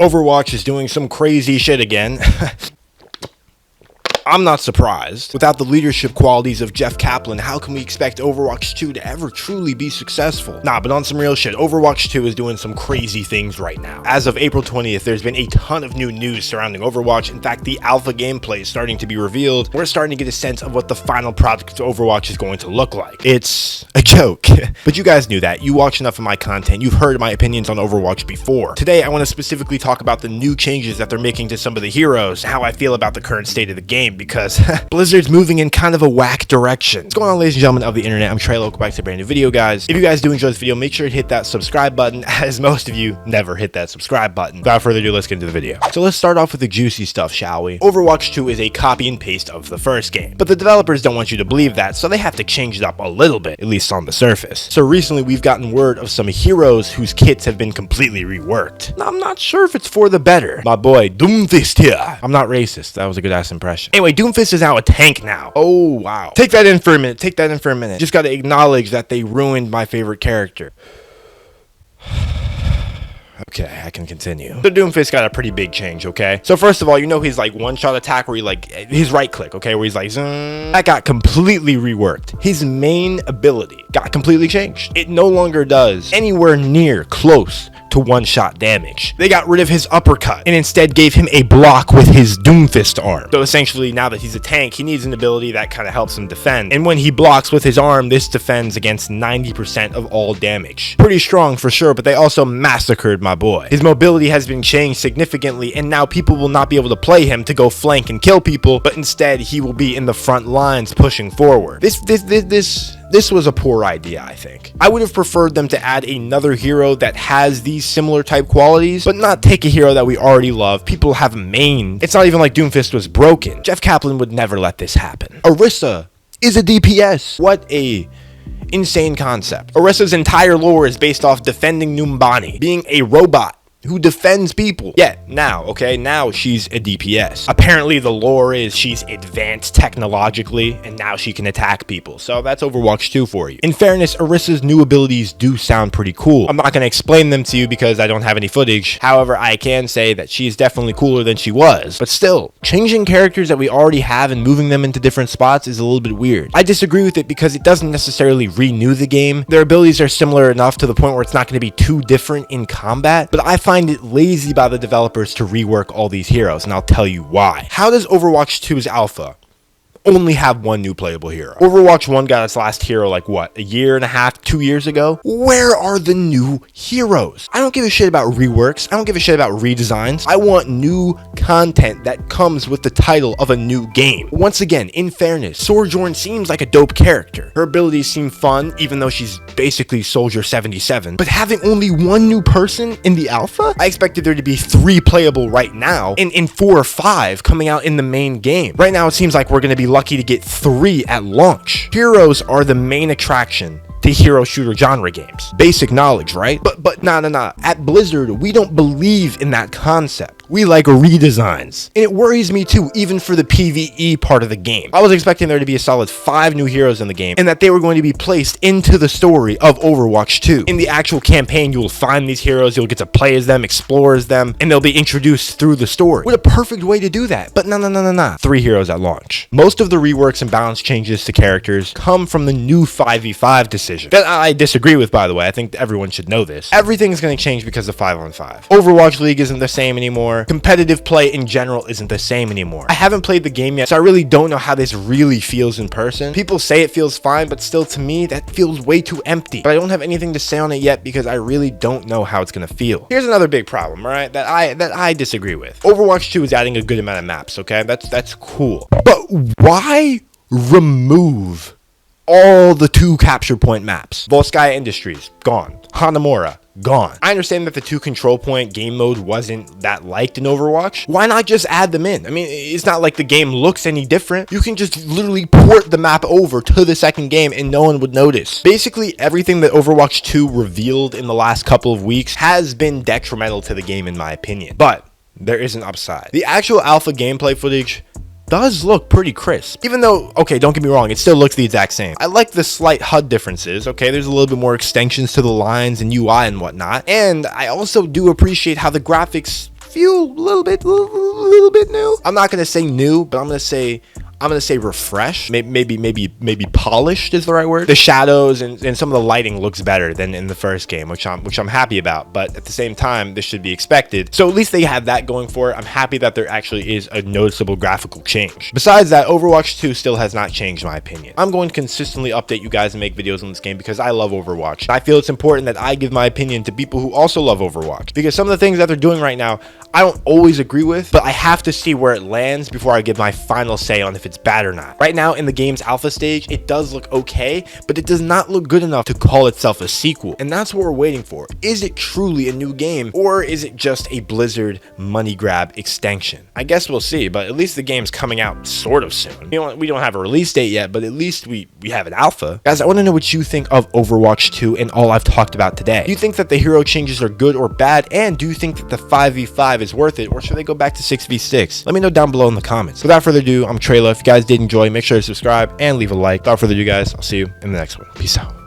Overwatch is doing some crazy shit again. I'm not surprised. Without the leadership qualities of Jeff Kaplan, how can we expect Overwatch 2 to ever truly be successful? Nah, but on some real shit, Overwatch 2 is doing some crazy things right now. As of April 20th, there's been a ton of new news surrounding Overwatch. In fact, the alpha gameplay is starting to be revealed. We're starting to get a sense of what the final product of Overwatch is going to look like. It's a joke. But you guys knew that. You watch enough of my content. You've heard my opinions on Overwatch before. Today, I want to specifically talk about the new changes that they're making to some of the heroes, how I feel about the current state of the game, because Blizzard's moving in kind of a whack direction. What's going on, ladies and gentlemen of the internet? I'm Trey. Welcome back to a brand new video, guys. If you guys do enjoy this video, make sure to hit that subscribe button, as most of you never hit that subscribe button. Without further ado, let's get into the video. So let's start off with the juicy stuff, shall we? Overwatch 2 is a copy and paste of the first game, but the developers don't want you to believe that, so they have to change it up a little bit, at least on the surface. So recently, we've gotten word of some heroes whose kits have been completely reworked. Now, I'm not sure if it's for the better. My boy, Doomfist here. I'm not racist. That was a good ass impression. Anyway, Doomfist is now a tank now. Oh, wow. Take that in for a minute. Just gotta acknowledge that they ruined my favorite character. Okay, I can continue. The Doomfist got a pretty big change, okay? So first of all, you know his like one-shot attack where he like, his right click, okay? Where he's like, zoom. That got completely reworked. His main ability got completely changed. It no longer does anywhere near close to one-shot damage. They got rid of his uppercut and instead gave him a block with his Doomfist arm. So essentially, now that he's a tank, he needs an ability that kind of helps him defend. And when he blocks with his arm, this defends against 90% of all damage. Pretty strong for sure, but they also massacred my boy. His mobility has been changed significantly, and now people will not be able to play him to go flank and kill people, but instead he will be in the front lines pushing forward. This was a poor idea, I think. I would have preferred them to add another hero that has these similar type qualities, but not take a hero that we already love. People have a main. It's not even like Doomfist was broken. Jeff Kaplan would never let this happen. Orisa is a DPS. What a insane concept. Orisa's entire lore is based off defending Numbani, being a robot who defends people. Yeah, now she's a DPS. Apparently the lore is she's advanced technologically and now she can attack people. So that's Overwatch 2 for you. In fairness, Orisa's new abilities do sound pretty cool. I'm not going to explain them to you because I don't have any footage. However, I can say that she is definitely cooler than she was. But still, changing characters that we already have and moving them into different spots is a little bit weird. I disagree with it because it doesn't necessarily renew the game. Their abilities are similar enough to the point where it's not going to be too different in combat, but I find it lazy by the developers to rework all these heroes, and I'll tell you why. How does Overwatch 2's alpha only have one new playable hero? Overwatch 1 got its last hero like what, a year and a half, 2 years ago? Where are the new heroes? I don't give a shit about reworks. I don't give a shit about redesigns. I want new content that comes with the title of a new game. Once again, in fairness, Sojourn seems like a dope character. Her abilities seem fun, even though she's basically Soldier 77. But having only one new person in the alpha? I expected there to be 3 playable right now, and 4 or 5 coming out in the main game. Right now, it seems like we're going to be lucky to get 3 at launch. Heroes are the main attraction to hero shooter genre games. Basic knowledge, right? But nah. At Blizzard, we don't believe in that concept. We like redesigns. And it worries me too, even for the PvE part of the game. I was expecting there to be a solid 5 new heroes in the game, and that they were going to be placed into the story of Overwatch 2. In the actual campaign, you'll find these heroes, you'll get to play as them, explore as them, and they'll be introduced through the story. What a perfect way to do that. But nah. 3 heroes at launch. Most of the reworks and balance changes to characters come from the new 5v5 decision. That I disagree with, by the way. I think everyone should know this. Everything's going to change because of 5-on-5. Overwatch League isn't the same anymore. Competitive play in general isn't the same anymore. I haven't played the game yet, so I really don't know how this really feels in person. People say it feels fine, but still to me, that feels way too empty. But I don't have anything to say on it yet because I really don't know how it's going to feel. Here's another big problem, all right, that I disagree with. Overwatch 2 is adding a good amount of maps, okay? That's cool. But why remove all the 2 capture point maps? Volskaya Industries, gone. Hanamura, gone. I understand that the 2 control point game mode wasn't that liked in Overwatch. Why not just add them in? I mean, it's not like the game looks any different. You can just literally port the map over to the second game and no one would notice. Basically, everything that Overwatch 2 revealed in the last couple of weeks has been detrimental to the game in my opinion. But there is an upside. The actual alpha gameplay footage does look pretty crisp. Even though, okay, don't get me wrong, it still looks the exact same. I like the slight HUD differences, okay? There's a little bit more extensions to the lines and UI and whatnot. And I also do appreciate how the graphics feel a little bit new. I'm not gonna say new, but I'm gonna say refreshed. Maybe polished is the right word. The shadows and some of the lighting looks better than in the first game, which I'm happy about. But at the same time, this should be expected. So at least they have that going for it. I'm happy that there actually is a noticeable graphical change. Besides that, Overwatch 2 still has not changed my opinion. I'm going to consistently update you guys and make videos on this game because I love Overwatch. I feel it's important that I give my opinion to people who also love Overwatch, because some of the things that they're doing right now, I don't always agree with, but I have to see where it lands before I give my final say on if it's bad or not. Right now in the game's alpha stage, it does look okay, but it does not look good enough to call itself a sequel. And that's what we're waiting for. Is it truly a new game, or is it just a Blizzard money grab extension? I guess we'll see, but at least the game's coming out sort of soon. We don't have a release date yet, but at least we have an alpha. Guys, I want to know what you think of Overwatch 2 and all I've talked about today. Do you think that the hero changes are good or bad? And do you think that the 5v5 is worth it, or should they go back to 6v6? Let me know down below in the comments. Without further ado, I'm Trayla. If you guys did enjoy, make sure to subscribe and leave a like. Without further ado, guys, I'll see you in the next one. Peace out.